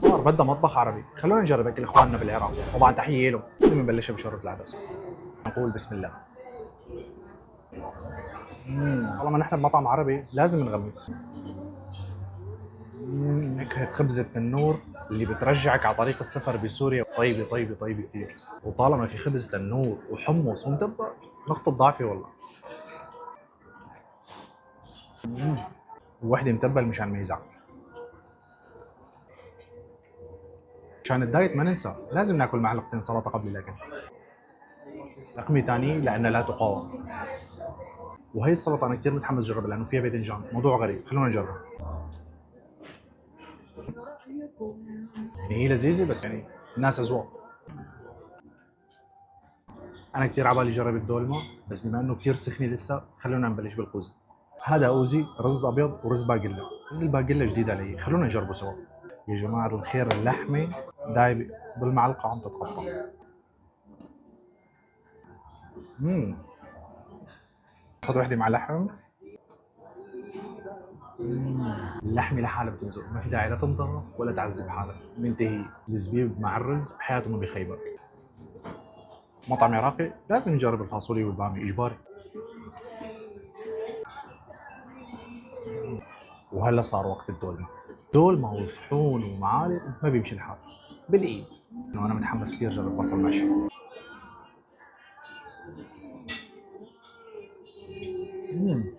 صار بدها مطبخ عربي، خلونا نجرب اكل اخواننا بالعراق، طبعا تحيه لهم. لازم نبلش بشوربه العدس. نقول بسم الله. طالما نحن بمطعم عربي لازم نغمس. نكهة خبزة تنور اللي بترجعك على طريق السفر بسوريا، طيبة طيبة طيبة كثير. وطالما في خبز تنور وحمص ومتبل، نقطة ضعفي والله. ووحدة متبل مشان ما يزعل. مشان الدايت ما ننسى لازم ناكل معلقتين سلطة قبل الاكل. رقمي ثاني لانها لا تقاوم. وهي السلطة انا كثير متحمس اجربها لانه فيها باذنجان، موضوع غريب، خلونا نجرب. يعني هي لذيذة بس يعني الناس اذواق. انا كثير عبالي اجرب الدولمة، بس بما انه كثير سخنة لسه خلونا نبلش بالقوزة. هذا اوزي رز ابيض ورز باقلة. رز الباقلة جديد علي، خلونا نجربه سوا. يا جماعة الخير اللحمة دايبة بالمعلقة عم تتقطع. امم خذ وحدة مع لحم. اللحمة لحالها بتنزل، ما في داعي لا تنطر ولا تعذب حالك، منتهي. الزبيب مع الرز بحياته ما بيخيبك. مطعم عراقي لازم نجرب الفاصوليا والبامية اجباري. وهلا صار وقت الدولمة. دولمة وصحون ومعالق ما بيمشي الحال بالايد. انا متحمس كثير اجرب بصل محشي. مم.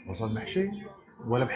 بصل محشي ولا